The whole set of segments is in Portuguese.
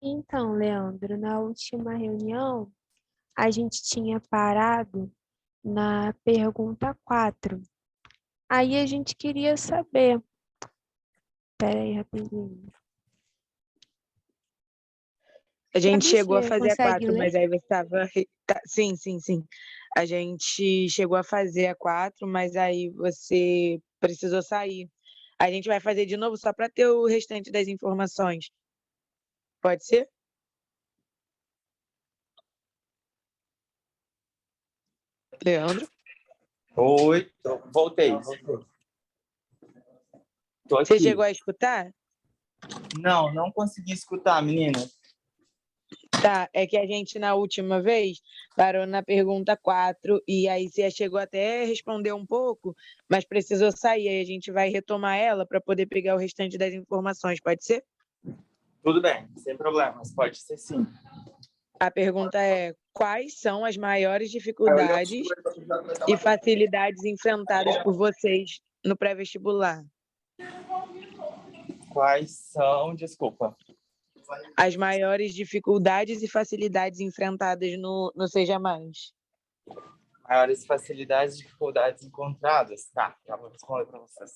Então, Leandro, na última reunião, a gente tinha parado na pergunta 4. Aí a gente queria saber. Espera aí, rapidinho. A gente Sabe chegou a se fazer a consegue 4, ler? mas aí você estava. Sim, sim, sim. A gente chegou a fazer a 4, mas aí você precisou sair. A gente vai fazer de novo só para ter o restante das informações. Pode ser? Leandro? Oi, voltei. Tô Você aqui. chegou a escutar? Não consegui escutar, menina. Tá, é que a gente na última vez parou na pergunta 4 e aí você chegou até a responder um pouco, mas precisou sair. Aí a gente vai retomar ela para poder pegar o restante das informações, pode ser? Tudo bem, sem problemas, pode ser sim. A pergunta é: quais são as maiores dificuldades e facilidades enfrentadas por vocês no pré-vestibular? Quais são, desculpa. As maiores dificuldades e facilidades enfrentadas no Seja Mais. Maiores facilidades e dificuldades encontradas? Tá, já vou responder para vocês.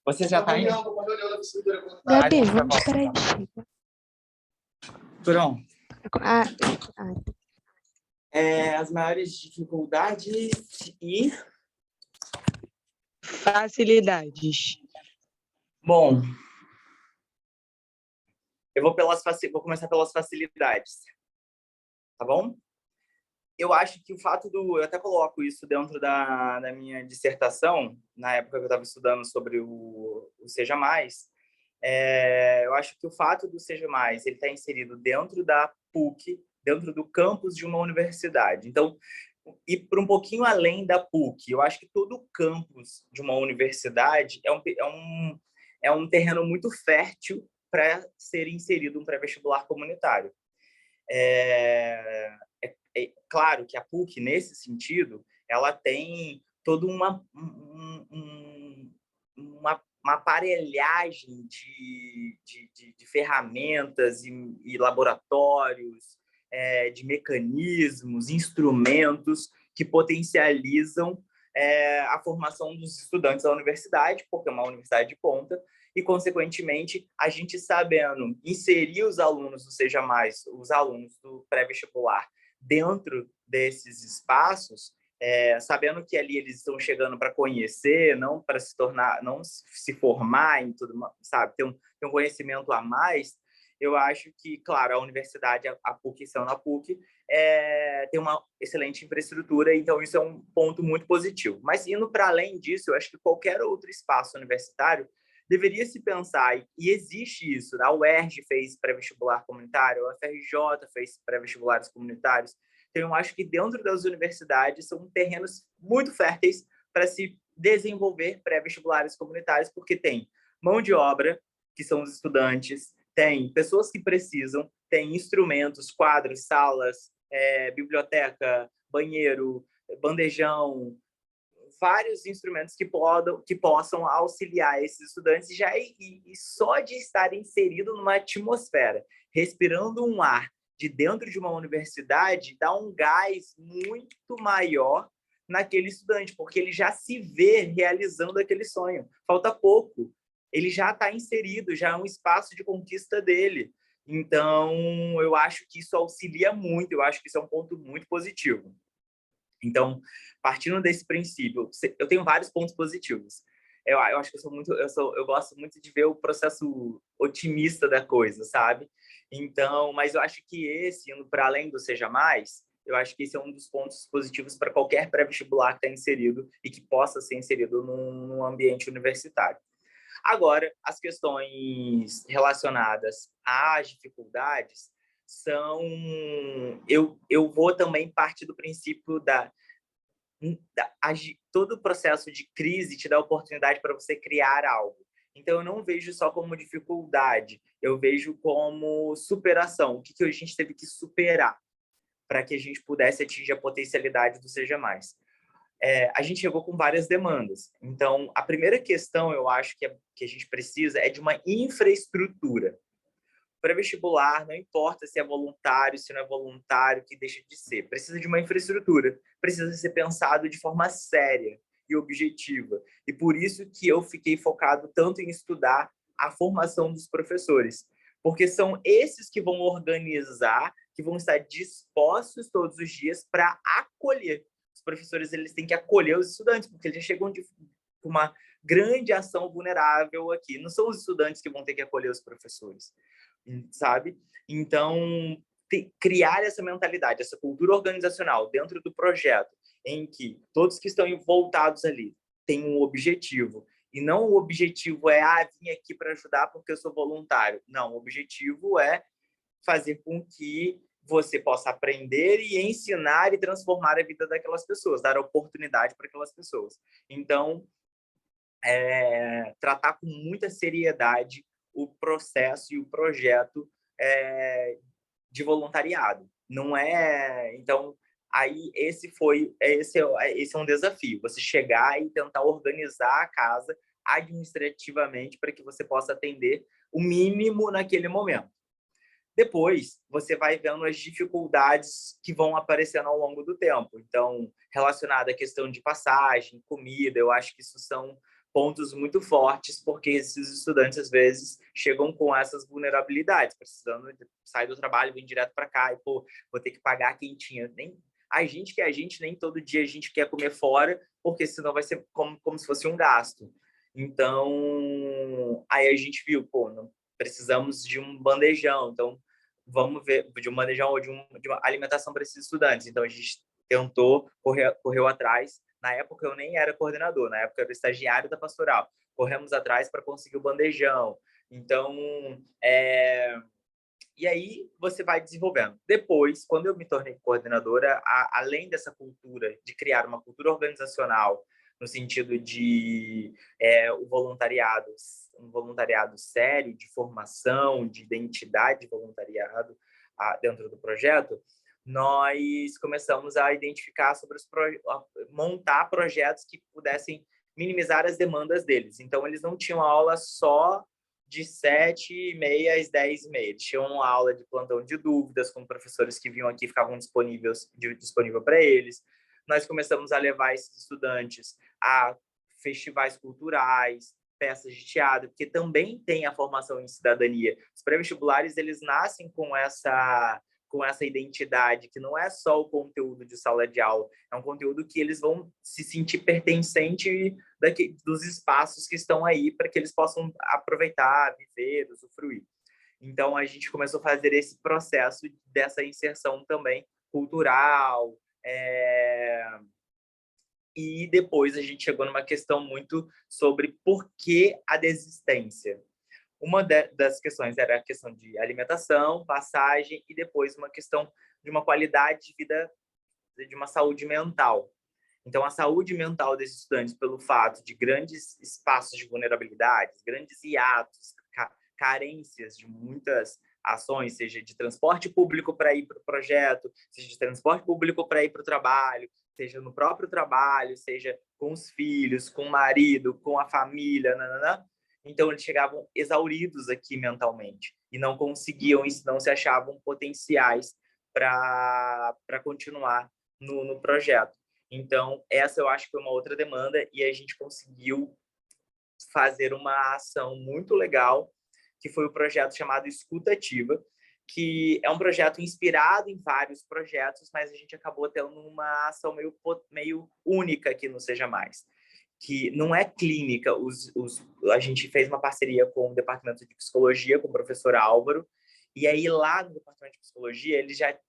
Você já tá indo? Gabi, A gente vai vamos esperar voltar. ele chegar. Pronto. Ah, As maiores dificuldades e... Facilidades. Bom, eu vou começar pelas facilidades, tá bom? Eu acho que o fato eu até coloco isso dentro da minha dissertação, na época que eu estava estudando sobre o Seja Mais, eu acho que o fato do Seja Mais ele está inserido dentro da PUC, dentro do campus de uma universidade. Então, e por um pouquinho além da PUC, eu acho que todo o campus de uma universidade é um terreno muito fértil para ser inserido um pré-vestibular comunitário. É claro que a PUC, nesse sentido, ela tem toda uma aparelhagem de ferramentas e laboratórios, de mecanismos, instrumentos que potencializam a formação dos estudantes da universidade, porque é uma universidade de ponta, e, consequentemente, a gente sabendo inserir os alunos do Seja Mais, os alunos do pré-vestibular, dentro desses espaços, sabendo que ali eles estão chegando para conhecer, não para se tornar, não se formar em tudo, sabe, ter um conhecimento a mais. Eu acho que, claro, a universidade, a PUC, sendo a PUC, tem uma excelente infraestrutura, então isso é um ponto muito positivo. Mas, indo para além disso, eu acho que qualquer outro espaço universitário deveria se pensar, e existe isso, a UERJ fez pré-vestibular comunitário, a UFRJ fez pré-vestibulares comunitários, então eu acho que dentro das universidades são terrenos muito férteis para se desenvolver pré-vestibulares comunitários, porque tem mão de obra, que são os estudantes, tem pessoas que precisam, tem instrumentos, quadros, salas, biblioteca, banheiro, bandejão, vários instrumentos que possam auxiliar esses estudantes e só de estar inserido numa atmosfera, respirando um ar de dentro de uma universidade, dá um gás muito maior naquele estudante, porque ele já se vê realizando aquele sonho. Falta pouco. Ele já está inserido, já é um espaço de conquista dele. Então, eu acho que isso auxilia muito, eu acho que isso é um ponto muito positivo. Então, partindo desse princípio, eu tenho vários pontos positivos. Eu acho que eu gosto muito de ver o processo otimista da coisa, sabe? Então, mas eu acho que indo para além do Seja Mais, eu acho que esse é um dos pontos positivos para qualquer pré-vestibular que está inserido e que possa ser inserido num ambiente universitário. Agora, as questões relacionadas às dificuldades são... Eu vou também partir do princípio todo o processo de crise te dá oportunidade para você criar algo. Então, eu não vejo só como dificuldade, eu vejo como superação. O que a gente teve que superar para que a gente pudesse atingir a potencialidade do Seja Mais? a gente chegou com várias demandas. Então, a primeira questão, eu acho que a gente precisa é de uma infraestrutura. Pré-vestibular, não importa se é voluntário, se não é voluntário, que deixa de ser. Precisa de uma infraestrutura, precisa ser pensado de forma séria e objetiva. E por isso que eu fiquei focado tanto em estudar a formação dos professores, porque são esses que vão organizar, que vão estar dispostos todos os dias para acolher. Os professores, eles têm que acolher os estudantes, porque eles já chegam de uma grande ação vulnerável aqui. Não são os estudantes que vão ter que acolher os professores, sabe? Então, criar essa mentalidade, essa cultura organizacional dentro do projeto, em que todos que estão voltados ali têm um objetivo, e não o objetivo é, vim aqui para ajudar porque eu sou voluntário. Não, o objetivo é fazer com que você possa aprender e ensinar e transformar a vida daquelas pessoas, dar oportunidade para aquelas pessoas. Então, tratar com muita seriedade o processo e o projeto de voluntariado. Não é... Então, aí esse é um desafio, você chegar e tentar organizar a casa administrativamente para que você possa atender o mínimo naquele momento. Depois, você vai vendo as dificuldades que vão aparecendo ao longo do tempo. Então, relacionada à questão de passagem, comida, eu acho que isso são pontos muito fortes, porque esses estudantes, às vezes, chegam com essas vulnerabilidades, precisando sair do trabalho, vir direto para cá, e, pô, vou ter que pagar quentinha. Nem a gente, nem todo dia a gente quer comer fora, porque senão vai ser como se fosse um gasto. Então, aí a gente viu, pô, não precisamos de um bandejão, então vamos ver, de um bandejão ou de uma alimentação para esses estudantes. Então, a gente tentou, correu atrás. Na época, eu nem era coordenador, na época, eu era estagiário da pastoral. Corremos atrás para conseguir o bandejão. Então, e aí você vai desenvolvendo. Depois, quando eu me tornei coordenadora, além dessa cultura, de criar uma cultura organizacional, no sentido de um voluntariado sério, de formação, de identidade de voluntariado dentro do projeto, nós começamos a identificar montar projetos que pudessem minimizar as demandas deles. Então, eles não tinham aula só de 7h30 às 10h30. Eles tinham uma aula de plantão de dúvidas com professores que vinham aqui e ficavam disponível para eles. Nós começamos a levar esses estudantes a festivais culturais, peças de teatro, porque também tem a formação em cidadania. Os pré-vestibulares, eles nascem com essa identidade, que não é só o conteúdo de sala de aula, é um conteúdo que eles vão se sentir pertencente dos espaços que estão aí para que eles possam aproveitar, viver, usufruir. Então, a gente começou a fazer esse processo dessa inserção também cultural, e depois a gente chegou numa questão muito sobre por que a desistência. Uma das questões era a questão de alimentação, passagem e depois uma questão de uma qualidade de vida, de uma saúde mental. Então, a saúde mental desses estudantes, pelo fato de grandes espaços de vulnerabilidade, grandes hiatos, carências de muitas ações, seja de transporte público para ir para o projeto, seja de transporte público para ir para o trabalho, seja no próprio trabalho, seja com os filhos, com o marido, com a família, nananã. Então, eles chegavam exauridos aqui mentalmente e não conseguiam, não se achavam potenciais para continuar no projeto. Então, essa eu acho que foi uma outra demanda e a gente conseguiu fazer uma ação muito legal, que foi o projeto chamado Escuta Ativa, que é um projeto inspirado em vários projetos, mas a gente acabou tendo uma ação meio única aqui no Seja Mais, que não é clínica. A gente fez uma parceria com o Departamento de Psicologia, com o professor Álvaro, e aí lá no Departamento de Psicologia,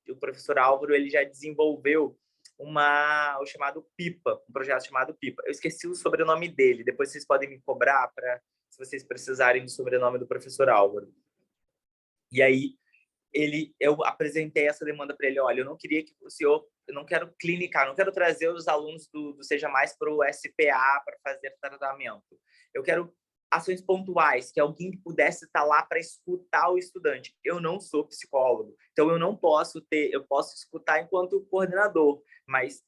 o professor Álvaro ele já desenvolveu o chamado PIPA, um projeto chamado PIPA. Eu esqueci o sobrenome dele, depois vocês podem me cobrar se vocês precisarem do sobrenome do professor Álvaro. E aí, eu apresentei essa demanda para ele: olha, eu não queria que o senhor, eu não quero clinicar, não quero trazer os alunos do Seja Mais para o SPA para fazer tratamento. Eu quero ações pontuais, que alguém pudesse estar lá para escutar o estudante. Eu não sou psicólogo, então eu posso escutar enquanto coordenador, mas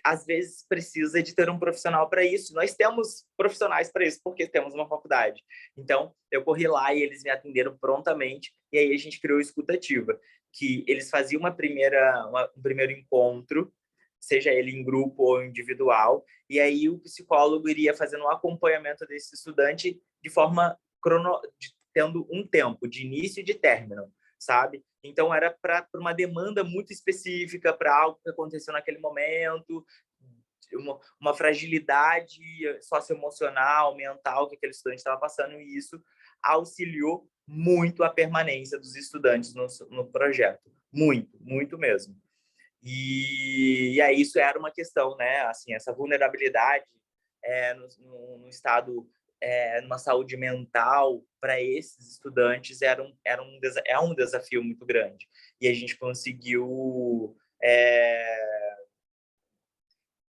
às vezes precisa de ter um profissional para isso. Nós temos profissionais para isso, porque temos uma faculdade. Então, eu corri lá e eles me atenderam prontamente, e aí a gente criou a escutativa, que eles faziam um primeiro encontro, seja ele em grupo ou individual, e aí o psicólogo iria fazendo um acompanhamento desse estudante de forma tendo um tempo de início e de término, sabe? Então, era para uma demanda muito específica, para algo que aconteceu naquele momento, uma fragilidade socioemocional, mental que aquele estudante estava passando, e isso auxiliou muito a permanência dos estudantes no projeto. Muito, muito mesmo. E aí isso era uma questão, né? Assim, essa vulnerabilidade no estado, numa saúde mental para esses estudantes é um desafio muito grande. E a gente conseguiu,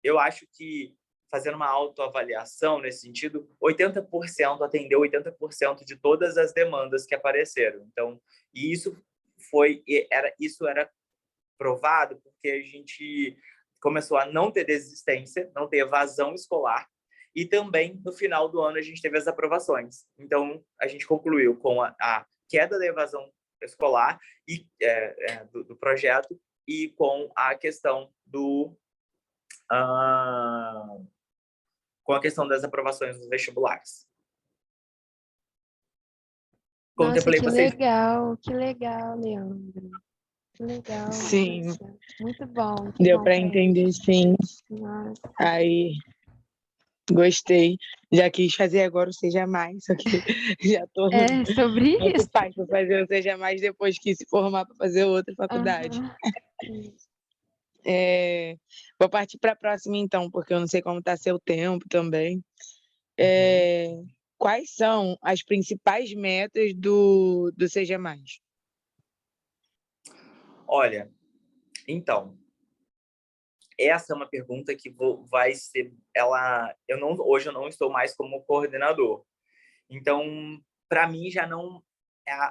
eu acho que, fazendo uma autoavaliação nesse sentido, 80% atendeu 80% de todas as demandas que apareceram. Então, e isso era provado porque a gente começou a não ter desistência, não ter evasão escolar, e também, no final do ano, a gente teve as aprovações. Então, a gente concluiu com a queda da evasão escolar do projeto, e com a questão com a questão das aprovações dos vestibulares. Nossa, Contemplei vocês. que legal, Leandro. Que legal. Sim. Nossa. Muito bom. Deu para entender, sim. Nossa. Aí, gostei. Já quis fazer agora o Seja Mais, só que já tô sobre muito isso. fácil fazer o Seja Mais depois que se formar para fazer outra faculdade. Vou partir para a próxima, então, porque eu não sei como está seu tempo também. Quais são as principais metas do Seja Mais? Olha, então, essa é uma pergunta que vai ser, hoje eu não estou mais como coordenador. Então, para mim já não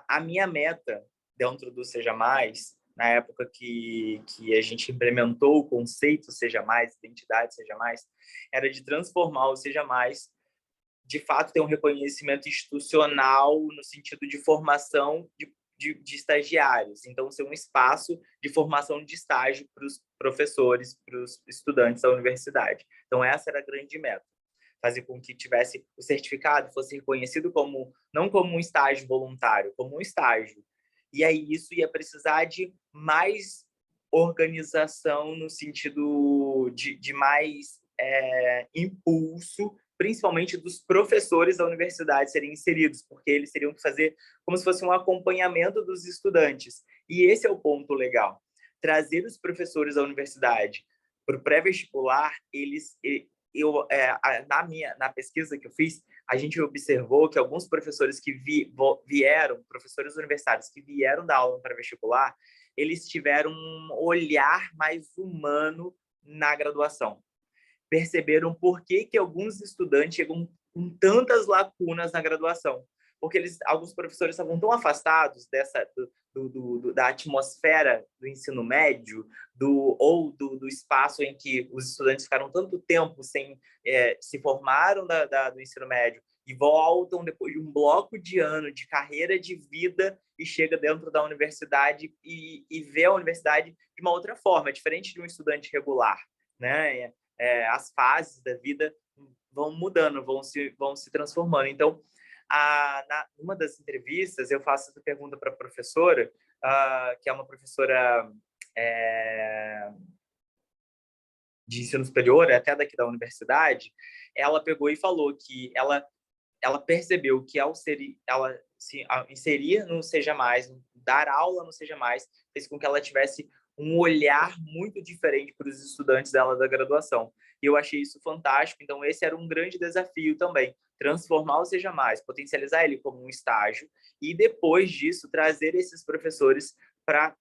a minha meta dentro do Seja Mais, na época que a gente implementou o conceito Seja Mais, identidade Seja Mais, era de transformar o Seja Mais, de fato, ter um reconhecimento institucional no sentido de formação de estagiários. Então, ser um espaço de formação de estágio para os professores, para os estudantes da universidade. Então, essa era a grande meta. Fazer com que tivesse o certificado, fosse reconhecido não como um estágio voluntário, como um estágio. E aí isso ia precisar de mais organização no sentido de mais impulso, principalmente dos professores da universidade serem inseridos, porque eles teriam que fazer como se fosse um acompanhamento dos estudantes. E esse é o ponto legal. Trazer os professores da universidade para o pré-vestibular, na pesquisa que eu fiz, a gente observou que alguns professores que professores universitários que vieram dar aula para vestibular, eles tiveram um olhar mais humano na graduação. Perceberam por que alguns estudantes chegam com tantas lacunas na graduação. Porque alguns professores estavam tão afastados da atmosfera do ensino médio, do espaço em que os estudantes ficaram tanto tempo sem se formaram do ensino médio e voltam depois de um bloco de ano de carreira de vida e chega dentro da universidade e vê a universidade de uma outra forma, diferente de um estudante regular, né? As fases da vida vão mudando, vão se transformando. Então, numa das entrevistas, eu faço essa pergunta para a professora, que é uma professora de ensino superior, até daqui da universidade. Ela pegou e falou que ela percebeu que ao inserir no Seja Mais, dar aula no Seja Mais, fez com que ela tivesse um olhar muito diferente para os estudantes dela da graduação. E eu achei isso fantástico. Então, esse era um grande desafio também, transformar o Seja Mais, potencializar ele como um estágio e, depois disso, trazer esses professores para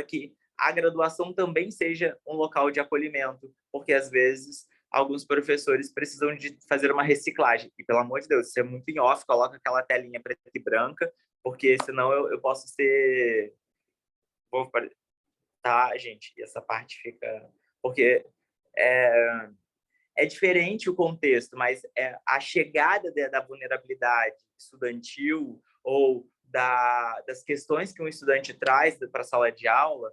que a graduação também seja um local de acolhimento, porque, às vezes, alguns professores precisam de fazer uma reciclagem. E, pelo amor de Deus, se é muito em off, coloca aquela telinha preta e branca, porque senão eu posso ser... Tá, gente? E essa parte fica... Porque é diferente o contexto, mas a chegada da vulnerabilidade estudantil ou das questões que um estudante traz para a sala de aula,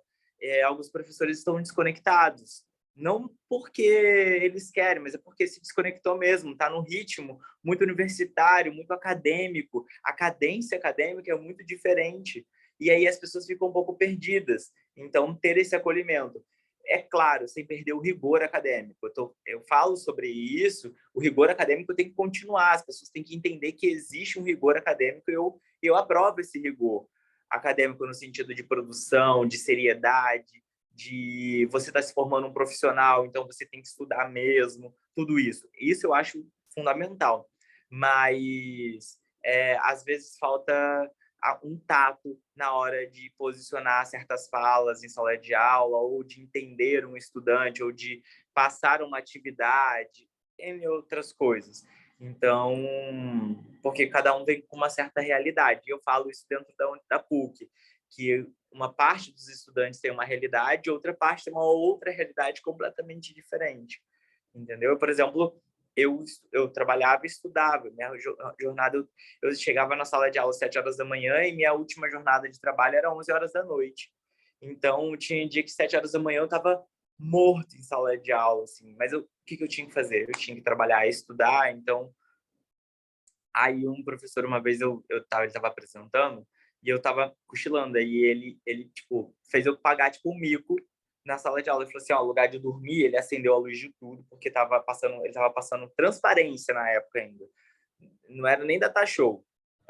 alguns professores estão desconectados. Não porque eles querem, mas é porque se desconectou mesmo, está num ritmo muito universitário, muito acadêmico. A cadência acadêmica é muito diferente. E aí as pessoas ficam um pouco perdidas. Então, ter esse acolhimento. É claro, sem perder o rigor acadêmico. Eu falo sobre isso, o rigor acadêmico tem que continuar, as pessoas têm que entender que existe um rigor acadêmico e eu aprovo esse rigor acadêmico no sentido de produção, de seriedade, de você estar se formando um profissional, então você tem que estudar mesmo, tudo isso. Isso eu acho fundamental. Mas, às vezes, falta um tato na hora de posicionar certas falas em sala de aula, ou de entender um estudante, ou de passar uma atividade, entre outras coisas. Então, porque cada um vem com uma certa realidade. E eu falo isso dentro da PUC, que uma parte dos estudantes tem uma realidade, outra parte tem uma outra realidade completamente diferente. Entendeu? Por exemplo, eu trabalhava e estudava. Minha jornada, eu chegava na sala de aula às 7 horas da manhã e minha última jornada de trabalho era 11 horas da noite. Então, tinha dia que 7 horas da manhã eu estava morto em sala de aula, assim. Mas o que eu tinha que fazer? Eu tinha que trabalhar e estudar. Então, aí um professor, uma vez, ele estava apresentando e eu estava cochilando. Aí ele tipo, fez eu pagar, tipo, um mico na sala de aula. Ele falou assim, ó, lugar de dormir, ele acendeu a luz de tudo, porque ele estava passando transparência na época ainda. Não era nem data show.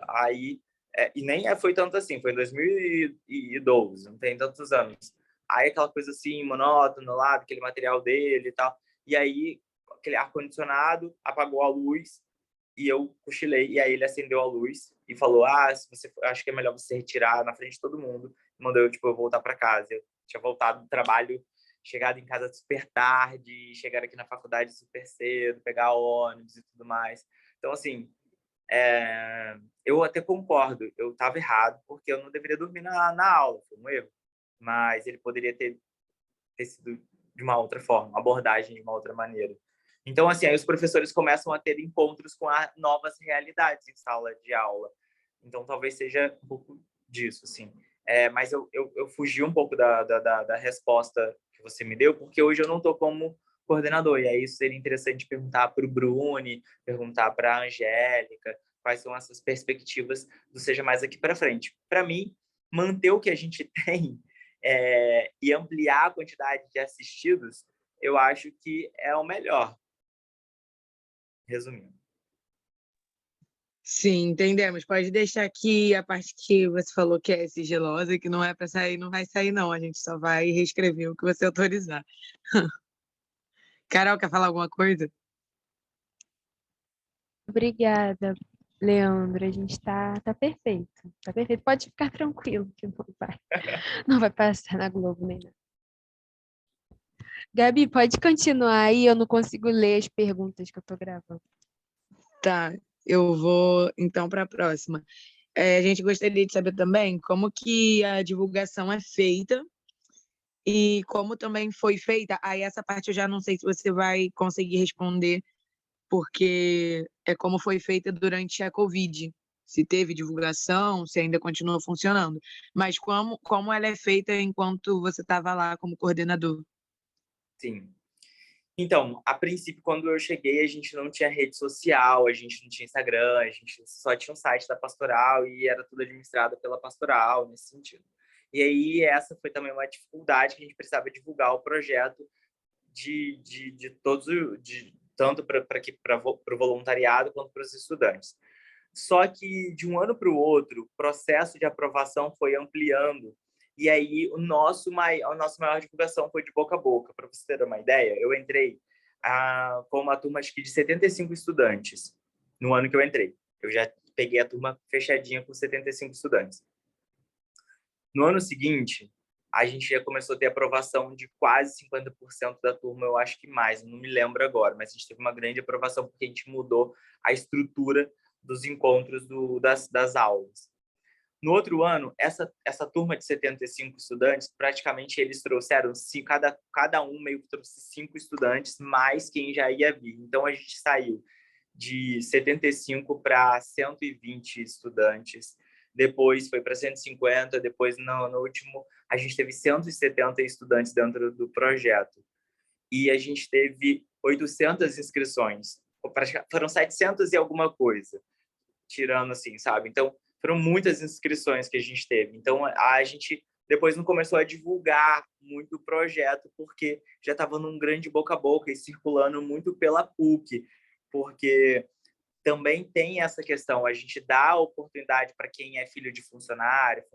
Aí, e nem foi tanto assim, foi em 2012, não tem tantos anos. Aí aquela coisa assim, monótona lá, aquele material dele e tal. E aí, aquele ar-condicionado apagou a luz e eu cochilei. E aí ele acendeu a luz e falou, acho que é melhor você retirar na frente de todo mundo. Mandou eu, tipo, eu voltar para casa. Eu tinha voltado do trabalho, chegado em casa super tarde, chegar aqui na faculdade super cedo, pegar ônibus e tudo mais. Então, assim, eu até concordo, eu estava errado, porque eu não deveria dormir na aula, foi um erro. Mas ele poderia ter sido de uma outra forma, uma abordagem de uma outra maneira. Então, assim, aí os professores começam a ter encontros com novas realidades em sala de aula. Então, talvez seja um pouco disso, assim. Mas eu fugi um pouco da resposta que você me deu, porque hoje eu não estou como coordenador. E aí isso seria interessante perguntar para o Bruni, perguntar para a Angélica, quais são essas perspectivas do Seja Mais aqui para frente. Para mim, manter o que a gente tem e ampliar a quantidade de assistidos, eu acho que é o melhor. Resumindo. Sim, entendemos. Pode deixar aqui a parte que você falou que é sigilosa, que não é para sair, não vai sair, não. A gente só vai reescrever o que você autorizar. Carol, quer falar alguma coisa? Obrigada, Leandro. A gente tá perfeito. Tá perfeito. Pode ficar tranquilo que não vai passar na Globo nem nada. Gabi, pode continuar aí, eu não consigo ler as perguntas que eu tô gravando. Tá, eu vou então para a próxima. A gente gostaria de saber também como que a divulgação é feita e como também foi feita. Aí essa parte eu já não sei se você vai conseguir responder, porque é como foi feita durante a Covid. Se teve divulgação, se ainda continua funcionando. Mas como ela é feita enquanto você estava lá como coordenador? Sim. Então, a princípio, quando eu cheguei, a gente não tinha rede social, a gente não tinha Instagram, a gente só tinha um site da pastoral e era tudo administrado pela pastoral, nesse sentido. E aí, essa foi também uma dificuldade que a gente precisava divulgar o projeto de todos, tanto para o voluntariado quanto para os estudantes. Só que, de um ano para o outro, o processo de aprovação foi ampliando. E aí, a nossa maior divulgação foi de boca a boca. Para você ter uma ideia, eu entrei com uma turma acho que de 75 estudantes no ano que eu entrei. Eu já peguei a turma fechadinha com 75 estudantes. No ano seguinte, a gente já começou a ter aprovação de quase 50% da turma, eu acho que mais, não me lembro agora, mas a gente teve uma grande aprovação porque a gente mudou a estrutura dos encontros das aulas. No outro ano, essa turma de 75 estudantes, praticamente eles trouxeram, cada um meio que trouxe 5 estudantes, mais quem já ia vir. Então, a gente saiu de 75 para 120 estudantes, depois foi para 150, depois, no último, a gente teve 170 estudantes dentro do projeto. E a gente teve 800 inscrições. Foram 700 e alguma coisa, tirando assim, sabe? Então, foram muitas inscrições que a gente teve. Então, a gente depois não começou a divulgar muito o projeto, porque já estava num grande boca a boca e circulando muito pela PUC, porque também tem essa questão, a gente dá oportunidade para quem é filho de funcionários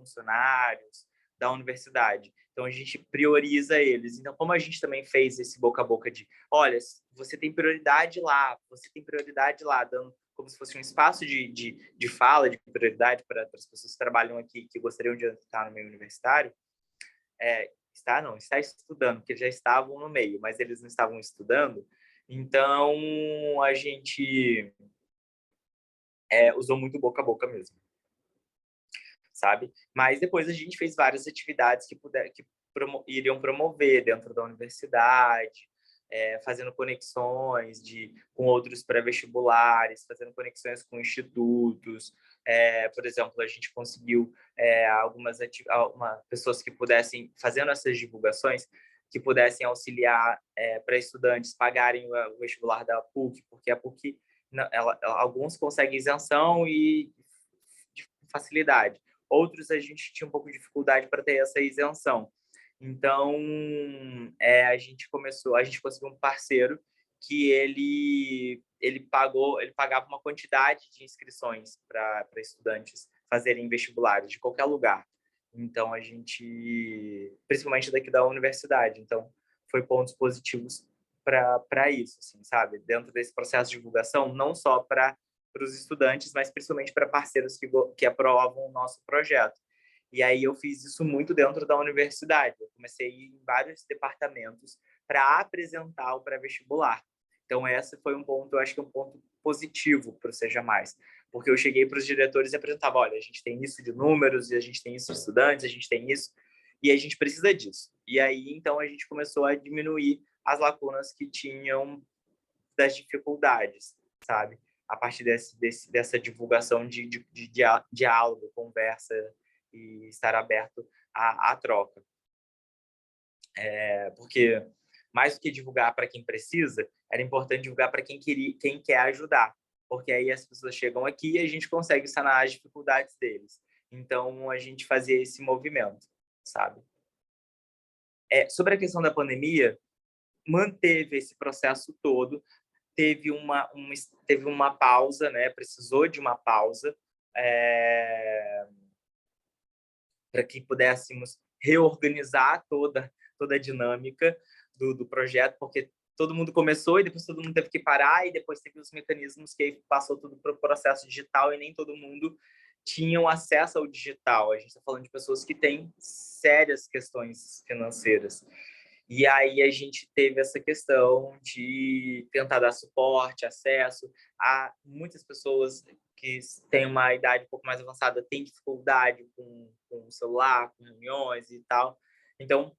da universidade. Então, a gente prioriza eles. Então, como a gente também fez esse boca a boca de, olha, você tem prioridade lá, dando como se fosse um espaço de fala, de prioridade para as pessoas que trabalham aqui, que gostariam de estar no meio universitário, está estudando, porque já estavam no meio, mas eles não estavam estudando. Então, a gente usou muito boca a boca mesmo, sabe? Mas depois a gente fez várias atividades que iriam promover dentro da universidade, fazendo conexões com outros pré-vestibulares, fazendo conexões com institutos. Por exemplo, a gente conseguiu algumas pessoas que pudessem, fazendo essas divulgações, que pudessem auxiliar para estudantes pagarem o vestibular da PUC, porque a PUC, alguns conseguem isenção e de facilidade. Outros a gente tinha um pouco de dificuldade para ter essa isenção. Então, a gente conseguiu um parceiro que ele pagava uma quantidade de inscrições para estudantes fazerem vestibulares de qualquer lugar. Então, a gente, principalmente daqui da universidade, então, foi pontos positivos para isso, assim, sabe? Dentro desse processo de divulgação, não só para os estudantes, mas principalmente para parceiros que aprovam o nosso projeto. E aí eu fiz isso muito dentro da universidade. Eu comecei a ir em vários departamentos para apresentar o pré-vestibular. Então, esse foi um ponto, eu acho que é um ponto positivo para o Seja Mais, porque eu cheguei para os diretores e apresentava, olha, a gente tem isso de números, e a gente tem isso de estudantes, a gente tem isso, e a gente precisa disso. E aí, então, a gente começou a diminuir as lacunas que tinham das dificuldades, sabe? A partir dessa divulgação de diálogo, conversa e estar aberto à troca. Porque, mais do que divulgar para quem precisa, era importante divulgar para quem quer ajudar, porque aí as pessoas chegam aqui e a gente consegue sanar as dificuldades deles. Então, a gente fazia esse movimento, sabe? Sobre a questão da pandemia, manteve esse processo todo, teve uma pausa, né? Precisou de uma pausa para que pudéssemos reorganizar toda a dinâmica do projeto, porque todo mundo começou e depois todo mundo teve que parar e depois teve os mecanismos que passou tudo para o processo digital e nem todo mundo tinha acesso ao digital. A gente está falando de pessoas que têm sérias questões financeiras. E aí a gente teve essa questão de tentar dar suporte, acesso a muitas pessoas que têm uma idade um pouco mais avançada, têm dificuldade com o celular, com reuniões e tal. Então,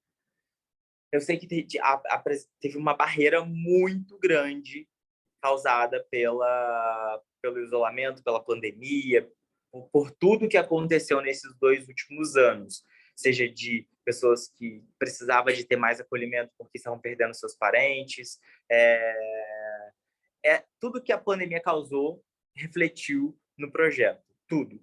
eu sei que teve uma barreira muito grande causada pelo isolamento, pela pandemia, por tudo que aconteceu nesses 2 últimos anos, seja de pessoas que precisavam de ter mais acolhimento porque estavam perdendo seus parentes. Tudo que a pandemia causou refletiu no projeto. Tudo,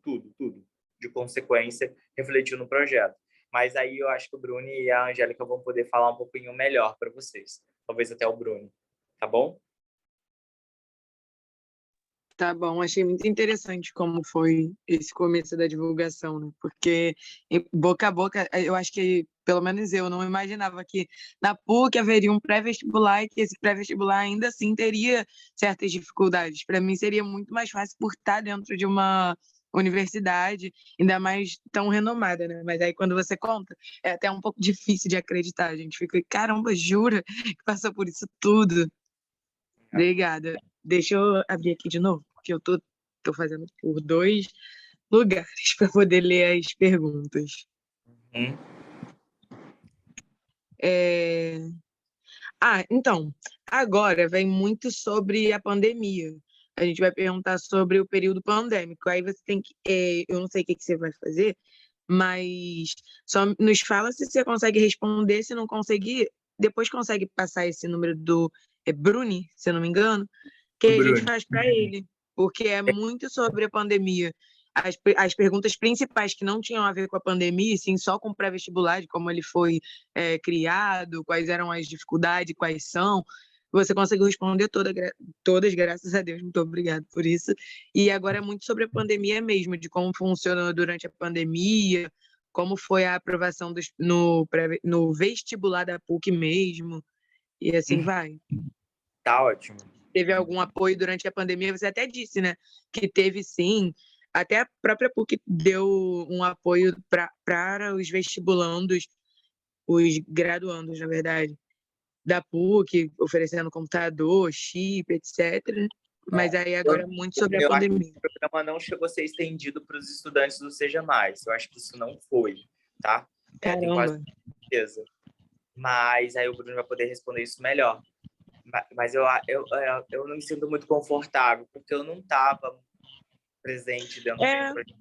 de consequência, refletiu no projeto. Mas aí eu acho que o Bruno e a Angélica vão poder falar um pouquinho melhor para vocês. Talvez até o Bruno. Tá bom? Tá bom, achei muito interessante como foi esse começo da divulgação, né? Porque boca a boca, eu acho que, pelo menos eu, não imaginava que na PUC haveria um pré-vestibular e que esse pré-vestibular ainda assim teria certas dificuldades. Para mim seria muito mais fácil por estar dentro de uma universidade, ainda mais tão renomada, né? Mas aí quando você conta, é até um pouco difícil de acreditar. A gente fica, caramba, jura que passou por isso tudo? Obrigada. Deixa eu abrir aqui de novo, porque eu tô fazendo por 2 lugares para poder ler as perguntas. Hum. Então, agora vem muito sobre a pandemia. A gente vai perguntar sobre o período pandêmico. Aí você tem que. Eu não sei o que você vai fazer, mas só nos fala se você consegue responder. Se não conseguir, depois consegue passar esse número do Bruni, se eu não me engano, que a gente Bruno. faz para ele, porque é muito sobre a pandemia. As perguntas principais que não tinham a ver com a pandemia, sim, só com o pré-vestibular, de como ele foi criado, quais eram as dificuldades, quais são, você conseguiu responder todas, graças a Deus, muito obrigada por isso. E agora é muito sobre a pandemia mesmo, de como funcionou durante a pandemia, como foi a aprovação no vestibular da PUC mesmo, e assim vai. Tá ótimo. Teve algum apoio durante a pandemia? Você até disse, né, que teve sim. Até a própria PUC deu um apoio para os vestibulandos, os graduandos, na verdade, da PUC, oferecendo computador, chip, etc. Mas aí agora é muito sobre a Eu acho que pandemia. o programa não chegou a ser estendido para os estudantes do Seja Mais. Eu acho que isso não foi, tá? Tenho quase Caramba. certeza. Mas aí o Bruno vai poder responder isso melhor. Mas eu não me sinto muito confortável, porque eu não estava presente dentro do projeto.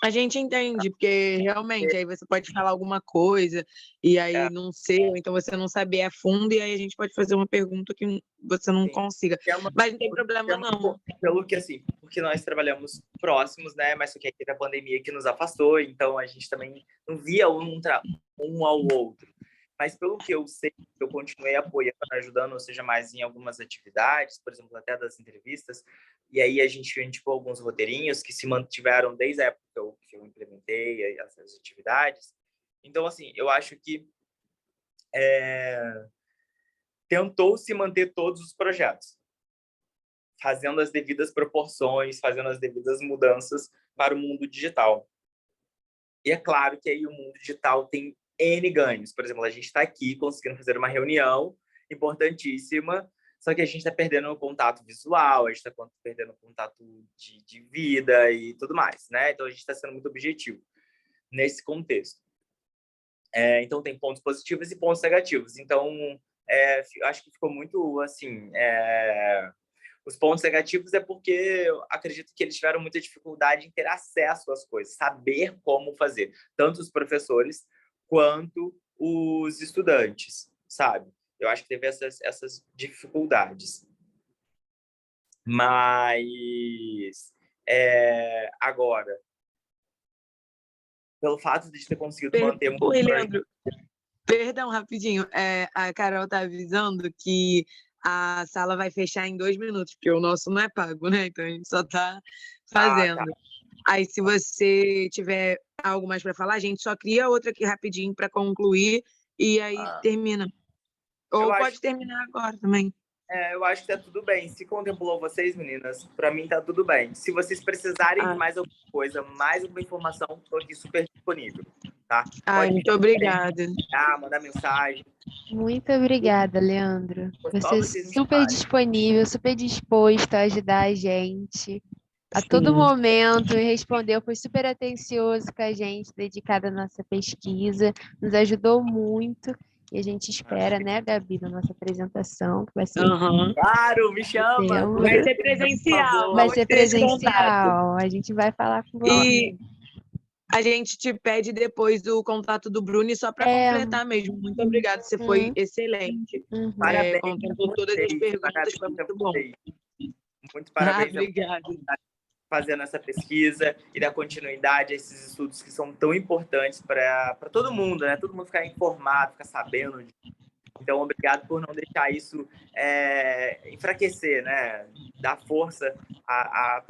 A gente entende, porque realmente aí você pode falar alguma coisa e aí não sei, ou então você não saber a fundo, e aí a gente pode fazer uma pergunta que você não consiga. Mas não tem problema, não. Pelo que, assim, porque nós trabalhamos próximos, né? Mas só que aí teve a pandemia que nos afastou, então a gente também não via um ao outro. Mas pelo que eu sei, eu continuei apoiando, ajudando, ou seja, mais em algumas atividades, por exemplo, até das entrevistas, e aí a gente indicou alguns roteirinhos que se mantiveram desde a época que eu implementei essas atividades. Então, assim, eu acho que tentou se manter todos os projetos, fazendo as devidas proporções, fazendo as devidas mudanças para o mundo digital. E é claro que aí o mundo digital tem N ganhos. Por exemplo, a gente está aqui conseguindo fazer uma reunião importantíssima, só que a gente está perdendo o contato visual, a gente está perdendo o contato de vida e tudo mais, né? Então, a gente está sendo muito objetivo nesse contexto. Então, tem pontos positivos e pontos negativos. Então, acho que ficou muito, assim... Os pontos negativos é porque eu acredito que eles tiveram muita dificuldade em ter acesso às coisas, saber como fazer, tanto os professores quanto os estudantes, sabe? Eu acho que teve essas dificuldades. Mas, agora, pelo fato de ter conseguido manter... Oi, Leandro. Perdão, rapidinho. A Carol está avisando que a sala vai fechar em 2 minutos, porque o nosso não é pago, né? Então a gente só está fazendo. Tá. Aí, se você tiver algo mais para falar, a gente só cria outra aqui rapidinho para concluir e aí termina. Ou pode terminar agora também. Eu acho que tá tudo bem. Se contemplou vocês, meninas, para mim tá tudo bem. Se vocês precisarem de mais alguma coisa, mais alguma informação, estou aqui super disponível, tá? Muito obrigada. Mandar mensagem. Muito obrigada, Leandro. Você é vocês me super chamarem. disponível, super disposto a ajudar a gente a todo momento, e respondeu, foi super atencioso com a gente, dedicado à nossa pesquisa, nos ajudou muito. E a gente espera, né, Gabi, na nossa apresentação, que vai ser... Claro, me chama! Vai ser presencial. Vai ser presencial. A gente vai falar com você. E a gente te pede depois o contato do Bruno só para completar mesmo. Muito obrigada, você foi excelente. Parabéns. Contemplou todas as perguntas, foi muito bom. Muito parabéns. Obrigada. Fazendo essa pesquisa e dar continuidade a esses estudos que são tão importantes para todo mundo, né? Todo mundo ficar informado, ficar sabendo. Então, obrigado por não deixar isso enfraquecer, né? Dar força a